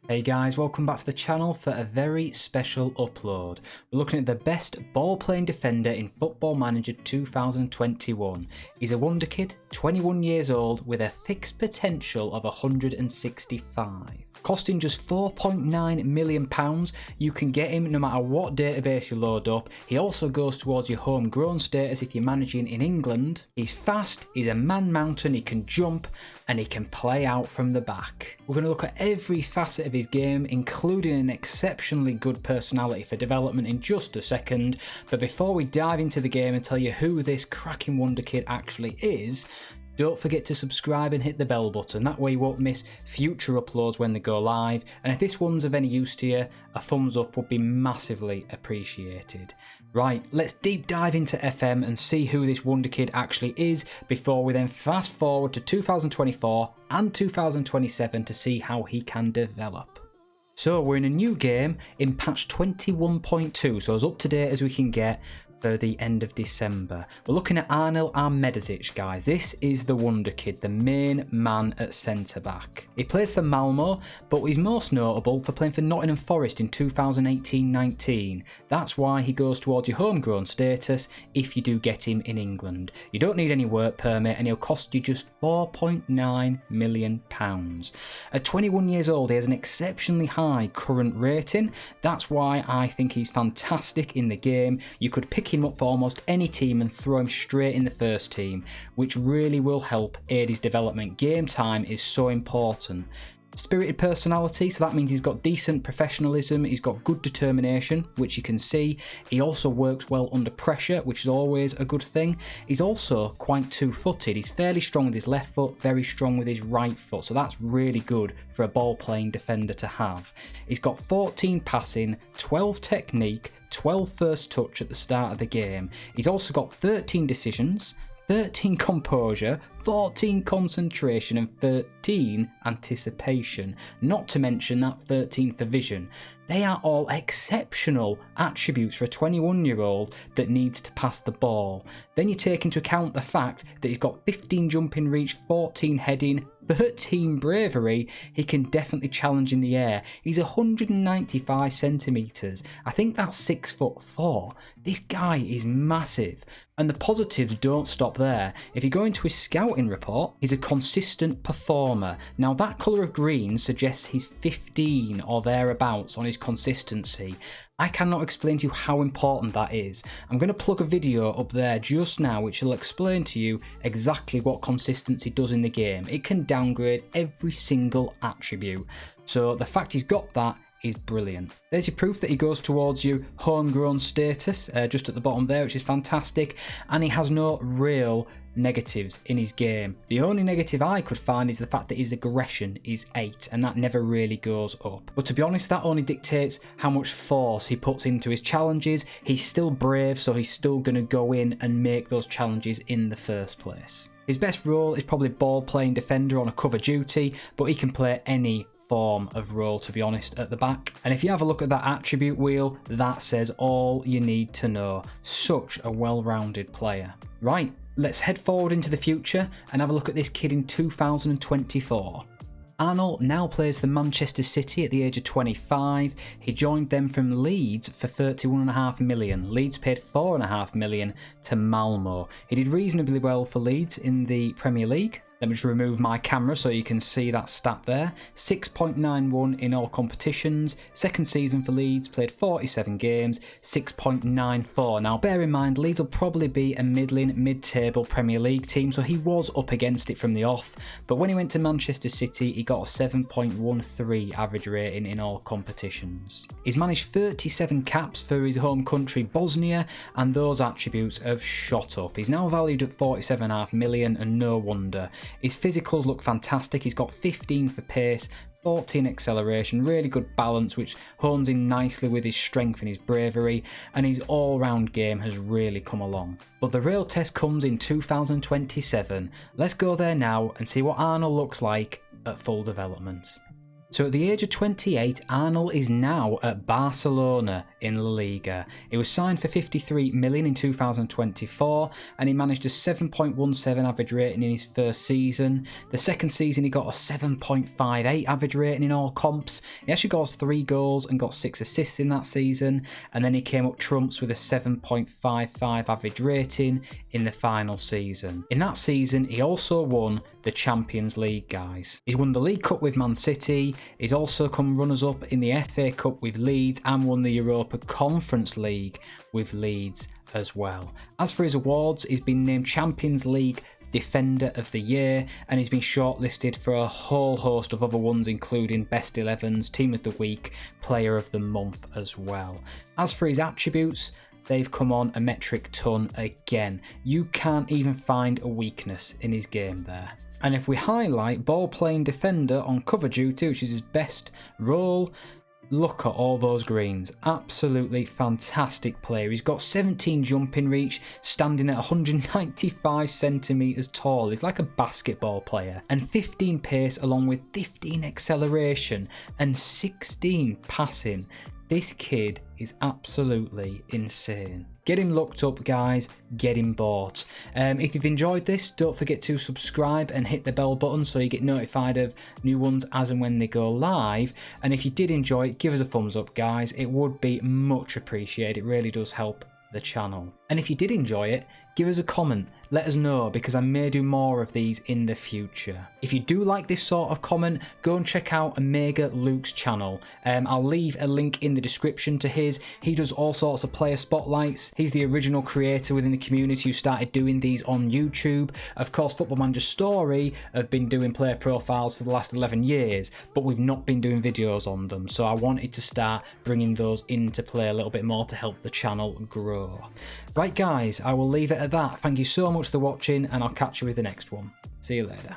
Hey guys, welcome back to the channel for a very special upload. We're looking at the best ball-playing defender in Football Manager 2021. He's a wonder kid, 21 years old, with a fixed potential of 165. Costing just £4.9 million, you can get him no matter what database you load up. He also goes towards your homegrown status if you're managing in England. He's fast, he's a man mountain, he can jump, and he can play out from the back. We're going to look at every facet of his game, including an exceptionally good personality for development in just a second. But before we dive into the game and tell you who this cracking wonder kid actually is, don't forget to subscribe and hit the bell button, that way you won't miss future uploads when they go live, and if this one's of any use to you, a thumbs up would be massively appreciated. Right, let's deep dive into FM and see who this wonder kid actually is before we then fast forward to 2024 and 2027 to see how he can develop. So we're in a new game in patch 21.2, so as up to date as we can get for the end of December. We're looking at Anil Ahmedžić, guys. This is the wonder kid, the main man at centre-back. He plays for Malmo, but he's most notable for playing for Nottingham Forest in 2018-19. That's why he goes towards your homegrown status if you do get him in England. You don't need any work permit and he'll cost you just £4.9 million. At 21 years old, he has an exceptionally high current rating. That's why I think he's fantastic in the game. You could pick him up for almost any team and throw him straight in the first team, which really will help aid his development. Game time is so important. Spirited personality, so that means he's got decent professionalism, he's got good determination, which you can see. He also works well under pressure, which is always a good thing. He's also quite two-footed. He's fairly strong with his left foot, very strong with his right foot, so that's really good for a ball-playing defender to have. He's got 14 passing, 12 technique, 12 first touch at the start of the game. He's also got 13 decisions, 13 composure, 14 concentration and 13 anticipation, not to mention that 13 for vision. They are all exceptional attributes for a 21-year-old that needs to pass the ball. Then you take into account the fact that he's got 15 jumping reach, 14 heading, 13 bravery. He can definitely challenge in the air. He's 195 centimetres. I think that's 6'4". This guy is massive. And the positives don't stop there. If you go into his scouting report, he's a consistent performer. Now that colour of green suggests he's 15 or thereabouts on his consistency. I cannot explain to you how important that is. I'm going to plug a video up there just now which will explain to you exactly what consistency does in the game. It can downgrade every single attribute. So the fact he's got that is brilliant. There's your proof that he goes towards you homegrown status, just at the bottom there, which is fantastic, and he has no real negatives in his game. The only negative I could find is the fact that his aggression is 8, and that never really goes up. But to be honest, that only dictates how much force he puts into his challenges. He's still brave, so he's still going to go in and make those challenges in the first place. His best role is probably ball-playing defender on a cover duty, but he can play any form of role, to be honest, at the back. And if you have a look at that attribute wheel, that says all you need to know. Such a well-rounded player. Right, let's head forward into the future and have a look at this kid in 2024. Arnold now plays for Manchester City at the age of 25. He joined them from Leeds for £31.5 million. Leeds paid £4.5 million to Malmo. He did reasonably well for Leeds in the Premier League. Let me just remove my camera so you can see that stat there. 6.91 in all competitions. Second season for Leeds, played 47 games, 6.94. Now bear in mind, Leeds will probably be a middling, mid-table Premier League team, so he was up against it from the off. But when he went to Manchester City, he got a 7.13 average rating in all competitions. He's managed 37 caps for his home country, Bosnia, and those attributes have shot up. He's now valued at £47.5 million, and no wonder. His physicals look fantastic. He's got 15 for pace, 14 acceleration, really good balance, which hones in nicely with his strength and his bravery, and his all-round game has really come along. But the real test comes in 2027. Let's go there now and see what Arnold looks like at full development. So at the age of 28, Arnold is now at Barcelona in La Liga. He was signed for 53 million in 2024 and he managed a 7.17 average rating in his first season. The second season he got a 7.58 average rating in all comps. He actually got 3 goals and got 6 assists in that season, and then he came up trumps with a 7.55 average rating in the final season. In that season he also won the Champions League, guys. He's won the League Cup with Man City. He's also come runners-up in the FA Cup with Leeds and won the Europa Conference League with Leeds as well. As for his awards, he's been named Champions League Defender of the Year, and he's been shortlisted for a whole host of other ones, including Best 11s, Team of the Week, Player of the Month as well. As for his attributes, they've come on a metric ton again. You can't even find a weakness in his game there. And if we highlight ball playing defender on cover duty, which is his best role, look at all those greens. Absolutely fantastic player. He's got 17 jumping reach, standing at 195 centimetres tall. He's like a basketball player. And 15 pace along with 15 acceleration and 16 passing. This kid is absolutely insane. Get him looked up, guys. Get him bought. If you've enjoyed this, don't forget to subscribe and hit the bell button so you get notified of new ones as and when they go live. And if you did enjoy it, give us a thumbs up, guys. It would be much appreciated. It really does help the channel. And if you did enjoy it, give us a comment. Let us know, because I may do more of these in the future. If you do like this sort of comment, go and check out Omega Luke's channel. I'll leave a link in the description to his. He does all sorts of player spotlights. He's the original creator within the community who started doing these on YouTube. Of course, Football Manager Story have been doing player profiles for the last 11 years, but we've not been doing videos on them. So I wanted to start bringing those into play a little bit more to help the channel grow. Right, guys, I will leave it at that. Thank you so much for watching, and I'll catch you with the next one. See you later.